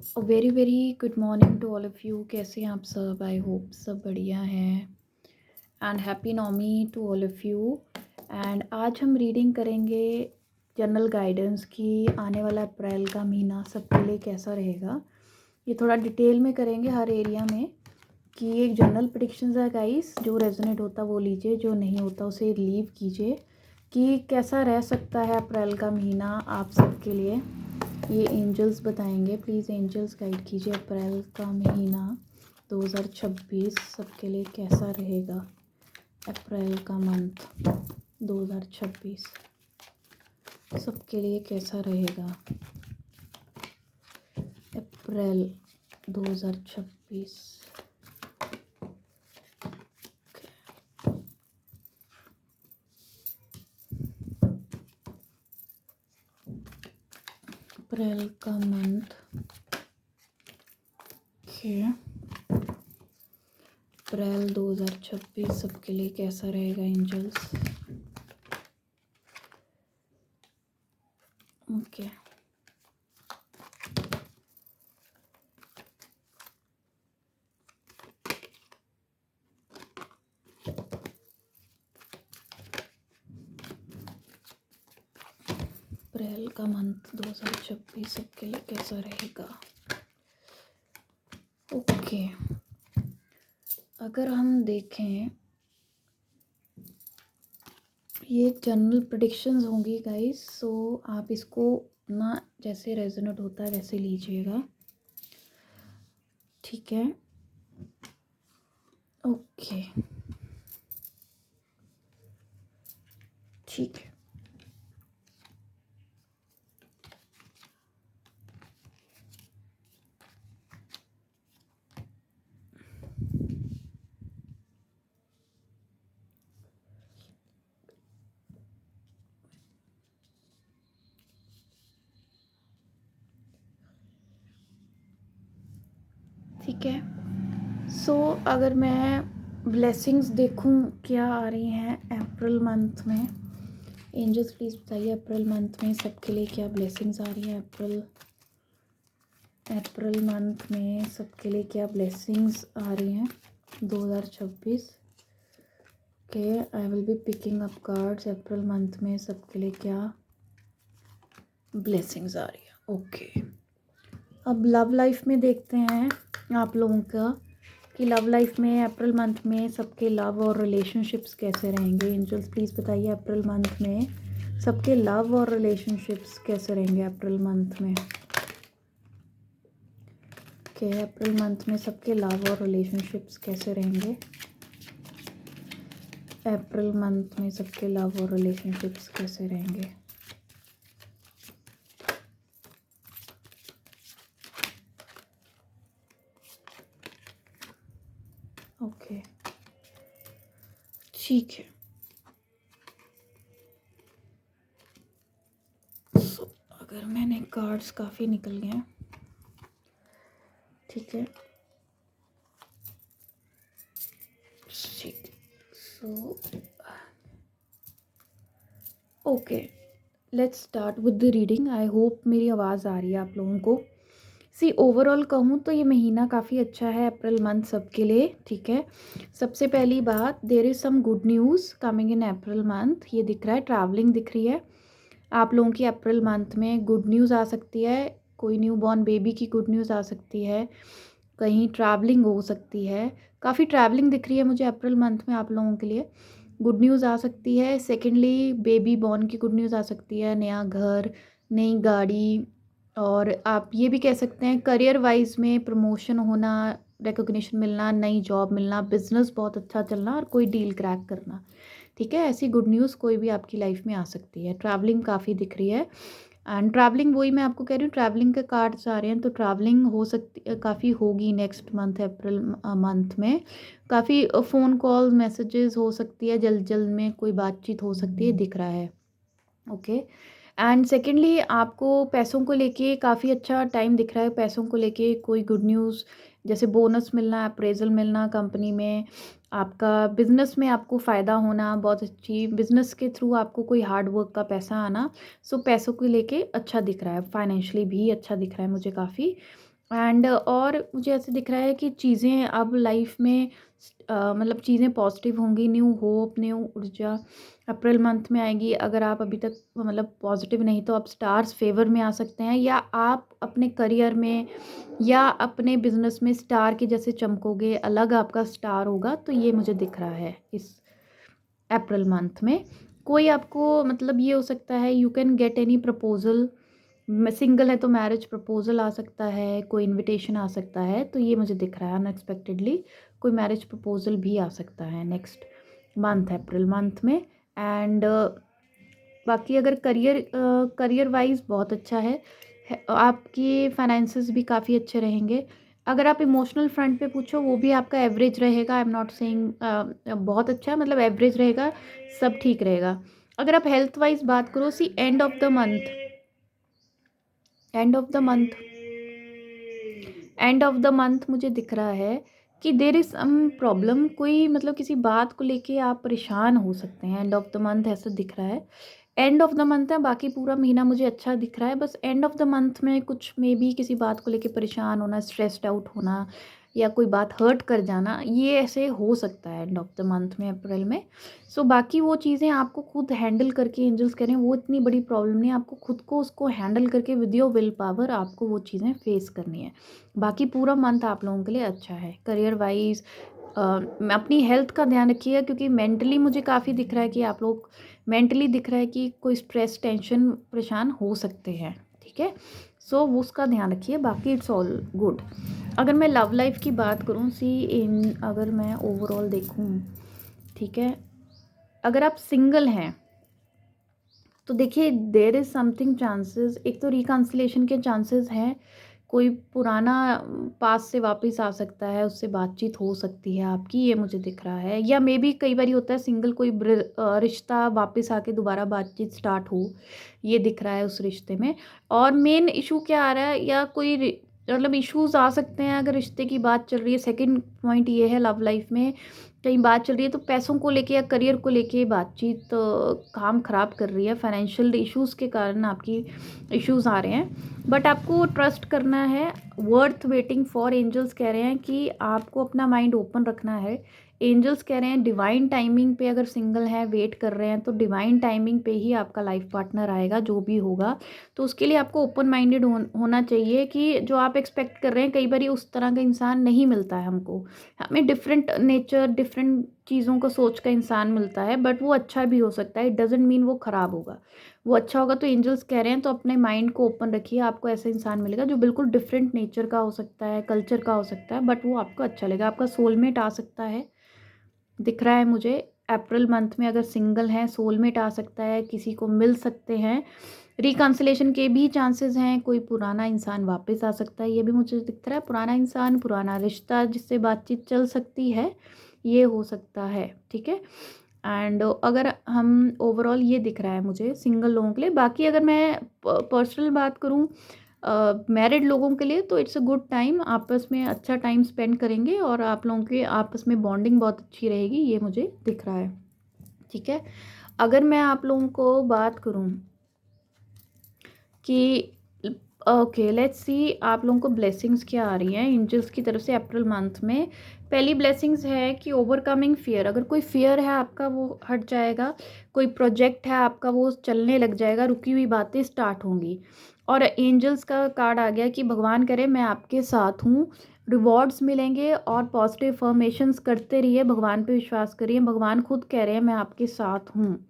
Very very good morning to all of you. कैसे हैं आप सब? आई होप सब बढ़िया हैं। And happy Navami to all of you. And आज हम रीडिंग करेंगे जनरल गाइडेंस की आने वाला अप्रैल का महीना सबके लिए कैसा रहेगा। ये थोड़ा डिटेल में करेंगे हर एरिया में कि एक जनरल प्रेडिक्शंस है गाइस, जो रेजोनेट होता वो लीजिए, जो नहीं होता उसे लीव कीजिए। कि कैसा रह सकता है अप्रैल का महीना आप सबके लिए, ये एंजल्स बताएंगे। प्लीज़ एंजल्स गाइड कीजिए अप्रैल का महीना 2026 सबके लिए कैसा रहेगा। अप्रैल का मंथ 2026 सबके लिए कैसा रहेगा। अप्रैल 2026। अप्रैल का मंथ अप्रैल 2026 सबके लिए कैसा रहेगा एंजल्स। ओके अप्रैल का मंथ 2026 सबके लिए कैसा रहेगा। ओके अगर हम देखें, ये जनरल प्रेडिक्शंस होंगी गाइस, सो आप इसको ना जैसे रेजोनेट होता है वैसे लीजिएगा, ठीक है। ओके ठीक है। ठीक है, सो अगर मैं ब्लेसिंग्स देखूं क्या आ रही हैं अप्रैल मंथ में, एंजल्स प्लीज़ बताइए अप्रैल मंथ में सबके लिए क्या ब्लेसिंग्स आ रही हैं। अप्रैल मंथ में सबके लिए क्या ब्लेसिंग्स आ रही हैं 2026 के। I will be picking up cards. April month में सबके लिए क्या ब्लेसिंग्स आ रही है। ओके अब लव लाइफ में देखते हैं आप लोगों का कि लव लाइफ में अप्रैल मंथ में सबके लव और रिलेशनशिप्स कैसे रहेंगे। एंजल्स प्लीज़ बताइए अप्रैल मंथ में सबके लव और रिलेशनशिप्स कैसे रहेंगे अप्रैल मंथ में। ओके अप्रैल मंथ में सबके लव और रिलेशनशिप्स कैसे रहेंगे। अप्रैल मंथ में सबके लव और रिलेशनशिप्स कैसे रहेंगे। ओके ठीक है, सो अगर मैंने कार्ड्स काफ़ी निकल गए हैं, ठीक है। ठीक so okay let's start with the reading. I hope मेरी आवाज़ आ रही है आप लोगों को। सी ओवरऑल कहूँ तो ये महीना काफ़ी अच्छा है अप्रैल मंथ सबके लिए, ठीक है। सबसे पहली बात, there is some good news coming in April month. ये दिख रहा है, ट्रैवलिंग दिख रही है आप लोगों की अप्रैल मंथ में। गुड न्यूज़ आ सकती है, कोई न्यू बॉर्न बेबी की गुड न्यूज़ आ सकती है, कहीं ट्रैवलिंग हो सकती है। काफ़ी ट्रैवलिंग दिख रही है मुझे अप्रैल मंथ में आप लोगों के लिए। गुड न्यूज़ आ सकती है। सेकेंडली बेबी बॉर्न की गुड न्यूज़ आ सकती है, नया घर, नई गाड़ी। और आप ये भी कह सकते हैं करियर वाइज में प्रमोशन होना, रिकॉग्निशन मिलना, नई जॉब मिलना, बिजनेस बहुत अच्छा चलना और कोई डील क्रैक करना, ठीक है। ऐसी गुड न्यूज़ कोई भी आपकी लाइफ में आ सकती है। ट्रैवलिंग काफ़ी दिख रही है एंड ट्रैवलिंग वही मैं आपको कह रही हूँ, ट्रैवलिंग के कार्ड्स आ रहे हैं तो ट्रैवलिंग हो सकती काफ़ी होगी नेक्स्ट मंथ अप्रैल मंथ में। काफ़ी फ़ोन कॉल मैसेजेस हो सकती है, जल्द जल्द में कोई बातचीत हो सकती है, दिख रहा है। ओके एंड सेकेंडली आपको पैसों को लेके काफ़ी अच्छा टाइम दिख रहा है। पैसों को लेके कोई गुड न्यूज़, जैसे बोनस मिलना, अप्रेजल मिलना कंपनी में, आपका बिजनेस में आपको फ़ायदा होना, बहुत अच्छी बिजनेस के थ्रू आपको कोई हार्ड वर्क का पैसा आना। सो पैसों को लेके अच्छा दिख रहा है, फाइनेंशियली भी अच्छा दिख रहा है मुझे काफ़ी। एंड और मुझे ऐसे दिख रहा है कि चीज़ें अब लाइफ में मतलब चीज़ें पॉजिटिव होंगी, न्यू होप, न्यू ऊर्जा अप्रैल मंथ में आएगी। अगर आप अभी तक मतलब पॉजिटिव नहीं तो आप स्टार्स फेवर में आ सकते हैं, या आप अपने करियर में या अपने बिजनेस में स्टार के जैसे चमकोगे, अलग आपका स्टार होगा। तो ये मुझे दिख रहा है इस अप्रैल मंथ में। कोई आपको मतलब ये हो सकता है, you can get any proposal. Single है तो मैरिज प्रपोजल आ सकता है, कोई इनविटेशन आ सकता है। तो ये मुझे दिख रहा है अनएक्सपेक्टेडली कोई मैरिज प्रपोजल भी आ सकता है नेक्स्ट मंथ, अप्रैल मंथ में। एंड बाकी अगर करियर वाइज बहुत अच्छा आपकी फाइनेंसेस भी काफ़ी अच्छे रहेंगे। अगर आप इमोशनल फ्रंट पे पूछो, वो भी आपका एवरेज रहेगा। आई एम नॉट सेइंग बहुत अच्छा है, मतलब एवरेज रहेगा, सब ठीक रहेगा। अगर आप हेल्थ वाइज बात करो, सी एंड ऑफ द मंथ मुझे दिख रहा है कि देर इज़ सम प्रॉब्लम, कोई मतलब किसी बात को लेके आप परेशान हो सकते हैं। एंड ऑफ द मंथ ऐसा दिख रहा है, एंड ऑफ द मंथ है, बाकी पूरा महीना मुझे अच्छा दिख रहा है। बस एंड ऑफ द मंथ में कुछ मे बी किसी बात को लेके परेशान होना, स्ट्रेस्ड आउट होना, या कोई बात हर्ट कर जाना, ये ऐसे हो सकता है एंड ऑफ द मंथ में, अप्रैल में। सो बाकी वो चीज़ें आपको खुद हैंडल करके, एंजल्स कह रहे हैं वो इतनी बड़ी प्रॉब्लम नहीं है, आपको खुद को उसको हैंडल करके विद योर विल पावर आपको वो चीज़ें फेस करनी है। बाकी पूरा मंथ आप लोगों के लिए अच्छा है। करियर वाइज अपनी हेल्थ का ध्यान रखिएगा, क्योंकि मेंटली मुझे काफ़ी दिख रहा है कि आप लोग मेंटली दिख रहा है कि कोई स्ट्रेस, टेंशन, परेशान हो सकते हैं। ठीक है, सो वो उसका ध्यान रखिए, बाकी इट्स ऑल गुड। अगर मैं लव लाइफ की बात करूँ, अगर मैं ओवरऑल देखूँ, ठीक है, अगर आप सिंगल हैं तो देखिए देर इज़ समथिंग चांसेस। एक तो रिकन्सिलेशन के चांसेस हैं, कोई पुराना पास से वापस आ सकता है, उससे बातचीत हो सकती है आपकी, ये मुझे दिख रहा है। या मे बी कई बार होता है सिंगल कोई रिश्ता वापस आके दोबारा बातचीत स्टार्ट हो, ये दिख रहा है उस रिश्ते में। और मेन इशू क्या आ रहा है, या कोई मतलब इश्यूज आ सकते हैं अगर रिश्ते की बात चल रही है। सेकंड पॉइंट ये है, लव लाइफ में कहीं बात चल रही है तो पैसों को लेके या करियर को लेके बातचीत काम खराब कर रही है, फाइनेंशियल इश्यूज के कारण आपकी इश्यूज आ रहे हैं। बट आपको ट्रस्ट करना है, वर्थ वेटिंग फॉर। एंजल्स कह रहे हैं कि आपको अपना माइंड ओपन रखना है। एंजल्स कह रहे हैं डिवाइन टाइमिंग पे, अगर सिंगल हैं, वेट कर रहे हैं, तो डिवाइन टाइमिंग पे ही आपका लाइफ पार्टनर आएगा, जो भी होगा। तो उसके लिए आपको ओपन माइंडेड होना चाहिए कि जो आप एक्सपेक्ट कर रहे हैं, कई बार उस तरह का इंसान नहीं मिलता है हमको। हमें डिफरेंट नेचर, डिफरेंट चीज़ों को सोच का इंसान मिलता है, बट वो अच्छा भी हो सकता है। इट डजेंट मीन वो ख़राब होगा, वो अच्छा होगा। तो एंजल्स कह रहे हैं तो अपने माइंड को ओपन रखिए, आपको ऐसा इंसान मिलेगा जो बिल्कुल डिफरेंट नेचर का हो सकता है, कल्चर का हो सकता है, बट वो आपको अच्छा लगेगा। आपका सोलमेट आ सकता है, दिख रहा है मुझे अप्रैल मंथ में। अगर सिंगल हैं, सोलमेट आ सकता है, किसी को मिल सकते हैं। रिकन्सिलेशन के भी चांसेस हैं, कोई पुराना इंसान वापस आ सकता है, ये भी मुझे दिख रहा है। पुराना इंसान, पुराना रिश्ता जिससे बातचीत चल सकती है, ये हो सकता है। ठीक है, एंड अगर हम ओवरऑल ये दिख रहा है मुझे सिंगल लोगों के लिए। बाकी अगर मैं पर्सनल बात करूँ मैरिड लोगों के लिए, तो इट्स अ गुड टाइम, आपस में अच्छा टाइम स्पेंड करेंगे और आप लोगों के आपस में बॉन्डिंग बहुत अच्छी रहेगी, ये मुझे दिख रहा है। ठीक है, अगर मैं आप लोगों को बात करूं कि ओके लेट्स सी आप लोगों को ब्लेसिंग्स क्या आ रही हैं एंजल्स की तरफ से अप्रैल मंथ में। पहली ब्लेसिंग्स है कि ओवरकमिंग फियर। अगर कोई फियर है आपका वो हट जाएगा, कोई प्रोजेक्ट है आपका वो चलने लग जाएगा, रुकी हुई बातें स्टार्ट होंगी। और एंजल्स का कार्ड आ गया कि भगवान करे मैं आपके साथ हूँ, रिवॉर्ड्स मिलेंगे, और पॉजिटिव अफर्मेशंस करते रहिए, भगवान पे विश्वास करिए, भगवान खुद कह रहे हैं मैं आपके साथ हूँ।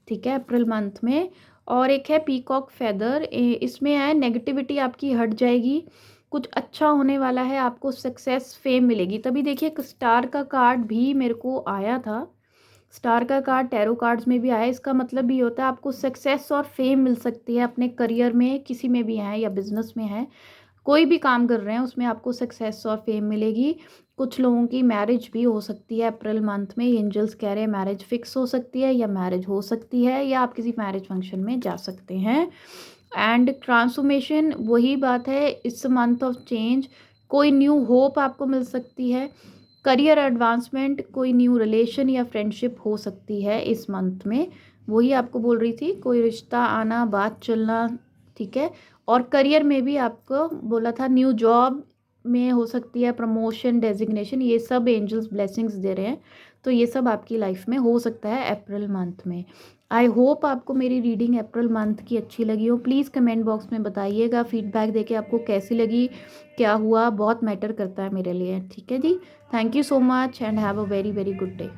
ठीक है, अप्रैल मंथ में। और एक है पीकॉक फेदर, इसमें है नेगेटिविटी आपकी हट जाएगी, कुछ अच्छा होने वाला है, आपको सक्सेस फेम मिलेगी। तभी देखिए एक स्टार का कार्ड भी मेरे को आया था, स्टार का कार्ड टैरो कार्ड्स में भी आया। इसका मतलब भी होता है आपको सक्सेस और फेम मिल सकती है अपने करियर में, किसी में भी है या बिजनेस में है, कोई भी काम कर रहे हैं उसमें आपको सक्सेस और फेम मिलेगी। कुछ लोगों की मैरिज भी हो सकती है अप्रैल मंथ में, एंजल्स कह रहे हैं मैरिज फिक्स हो सकती है, या मैरिज हो सकती है, या आप किसी मैरिज फंक्शन में जा सकते हैं। एंड ट्रांसफॉर्मेशन, वही बात है, इट्स मंथ ऑफ चेंज, कोई न्यू होप आपको मिल सकती है। करियर एडवांसमेंट, कोई न्यू रिलेशन या फ्रेंडशिप हो सकती है इस मंथ में, वही आपको बोल रही थी, कोई रिश्ता आना, बात चलना। ठीक है, और करियर में भी आपको बोला था न्यू जॉब में हो सकती है, प्रमोशन, डेजिग्नेशन, ये सब एंजल्स ब्लेसिंग्स दे रहे हैं। तो ये सब आपकी लाइफ में हो सकता है अप्रैल मंथ में। आई होप आपको मेरी रीडिंग अप्रैल मंथ की अच्छी लगी हो। प्लीज़ कमेंट बॉक्स में बताइएगा, फीडबैक देके आपको कैसी लगी, क्या हुआ, बहुत मैटर करता है मेरे लिए। ठीक है जी, thank you so much and have a very very good day.